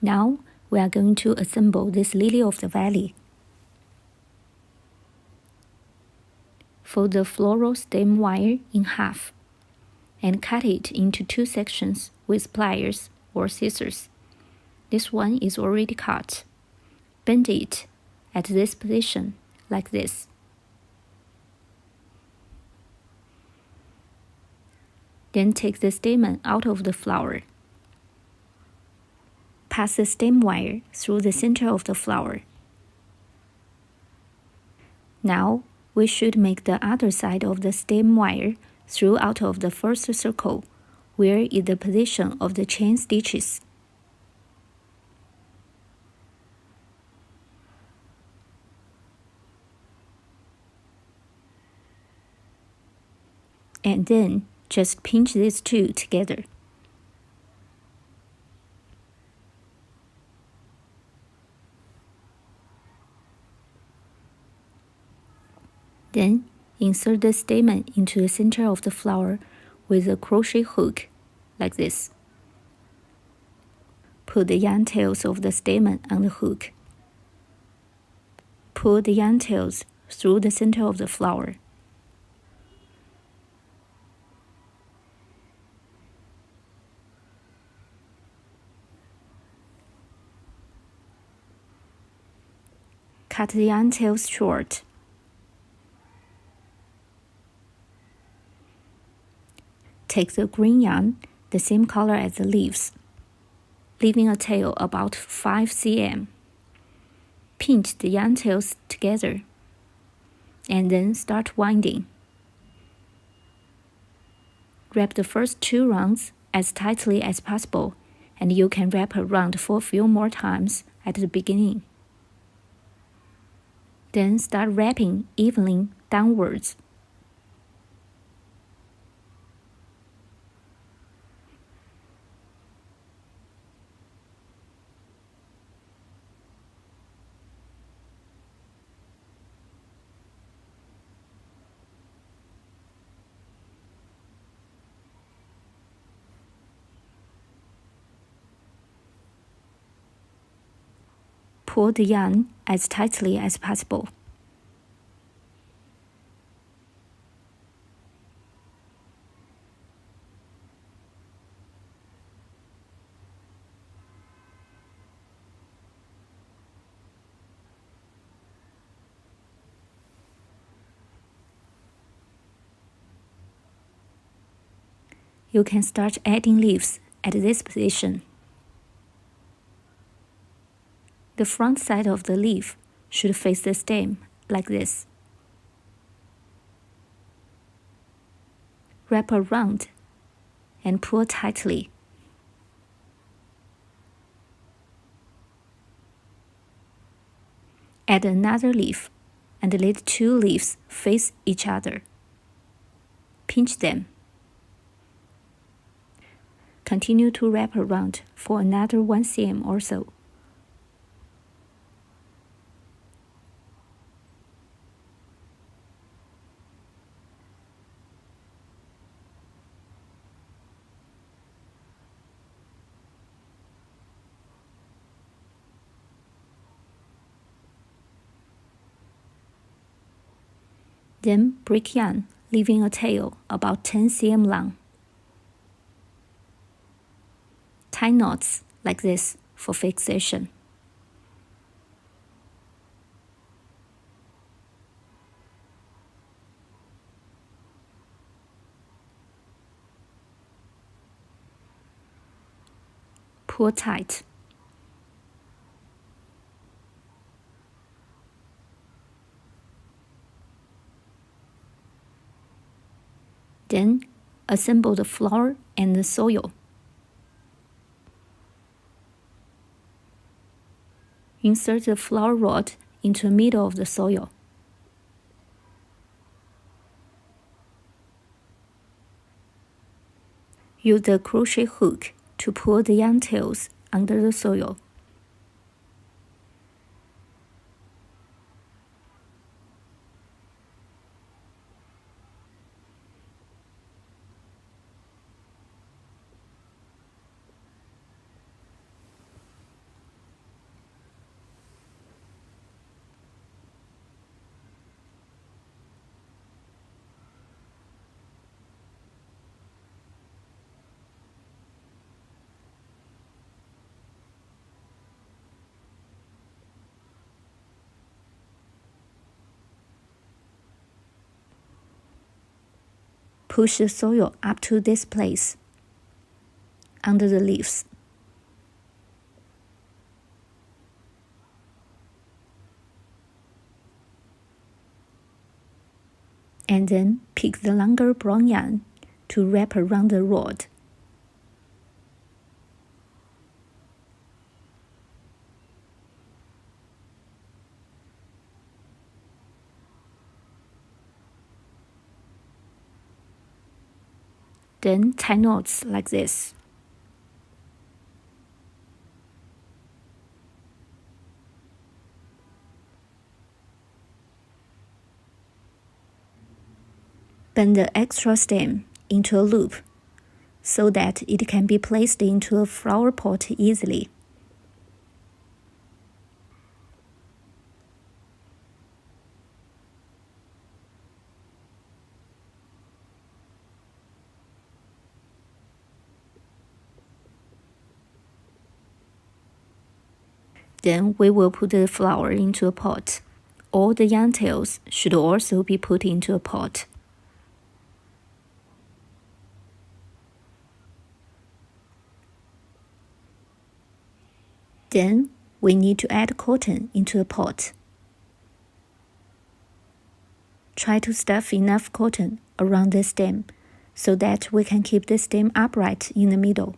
Now we are going to assemble this lily of the valley. Fold the floral stem wire in half and cut it into 2 sections with pliers or scissors. This one is already cut. Bend it at this position, like this. Then take the stamen out of the flower. Pass the stem wire through the center of the flower. Now, we should make the other side of the stem wire through out of the first circle, where is the position of the chain stitches. And then just pinch these two together. Then insert the stamen into the center of the flower with a crochet hook, like this. Put the yarn tails of the stamen on the hook. Pull the yarn tails through the center of the flower. Cut the yarn tails short. Take the green yarn, the same color as the leaves, leaving a tail about 5 cm. Pinch the yarn tails together, and then start winding. Wrap the first 2 rounds as tightly as possible, and you can wrap around for a few more times at the beginning. Then start wrapping evenly downwards. Pull the yarn as tightly as possible. You can start adding leaves at this position. The front side of the leaf should face the stem, like this. Wrap around and pull tightly. Add another leaf and let 2 leaves face each other. Pinch them. Continue to wrap around for another 1 cm or so. Then break yarn, leaving a tail about 10 cm long. Tie knots like this for fixation. Pull tight. Then assemble the flower and the soil. Insert the flower rod into the middle of the soil. Use the crochet hook to pull the yarn tails under the soil. push the soil up to this place, under the leaves. And then pick the longer brown yarn to wrap around the rod. Then tie knots like this. Bend the extra stem into a loop so that it can be placed into a flower pot easily. Then we will put the flower into a pot. All the yarn tails should also be put into a pot. Then we need to add cotton into a pot. Try to stuff enough cotton around the stem so that we can keep the stem upright in the middle.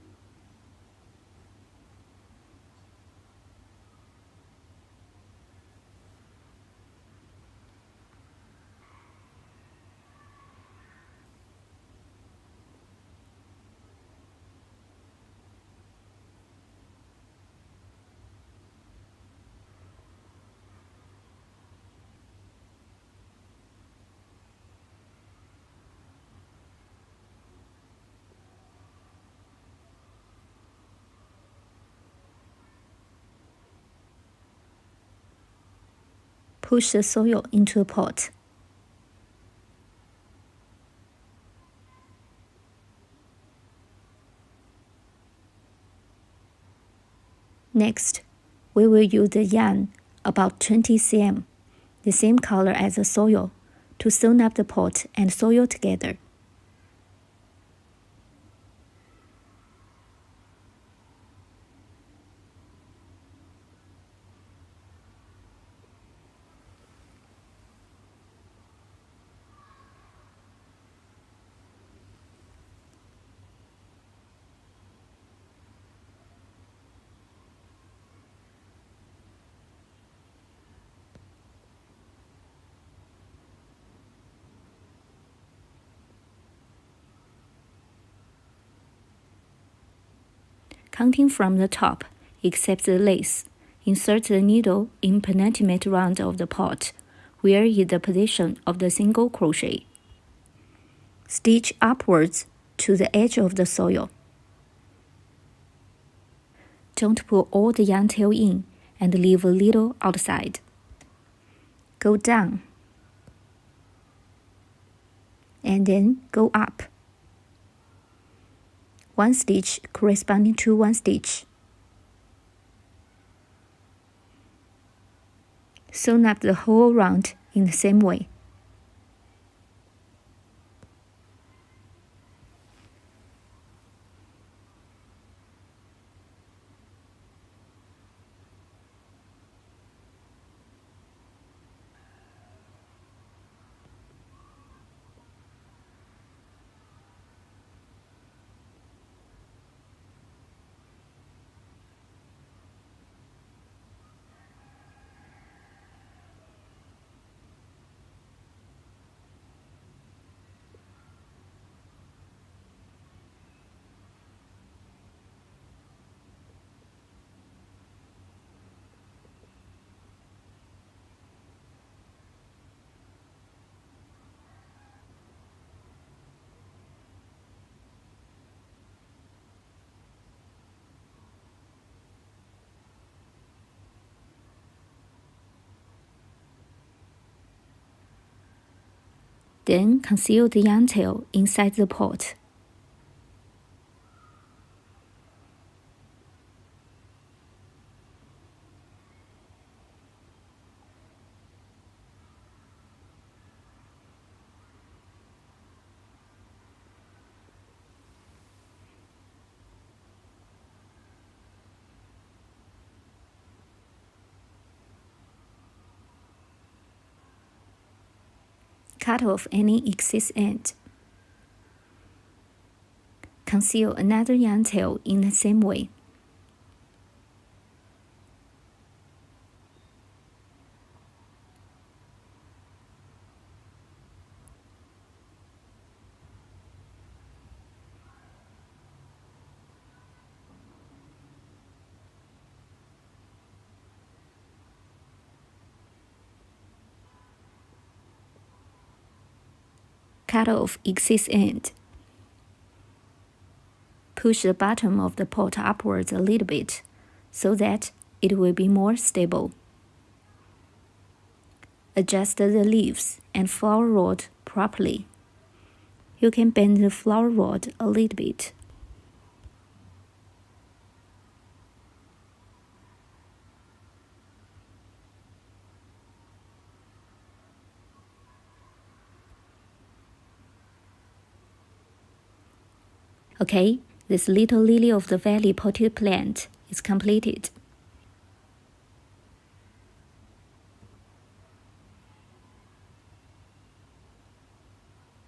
Push the soil into a pot. Next, we will use the yarn about 20 cm, the same color as the soil, to sew up the pot and soil together. Counting from the top, except the lace, insert the needle in penultimate round of the pot, where is the position of the single crochet. Stitch upwards to the edge of the soil. Don't put all the yarn tail in and leave a little outside. Go down, and then go up. One stitch corresponding to one stitch. Sew up the whole round in the same way. Then conceal the yarn tail inside the pot. Cut off any excess end. Conceal another yarn tail in the same way. Cut off excess end. Push the bottom of the pot upwards a little bit so that it will be more stable. Adjust the leaves and flower rod properly. You can bend the flower rod a little bit. Okay, this little lily of the valley potted plant is completed.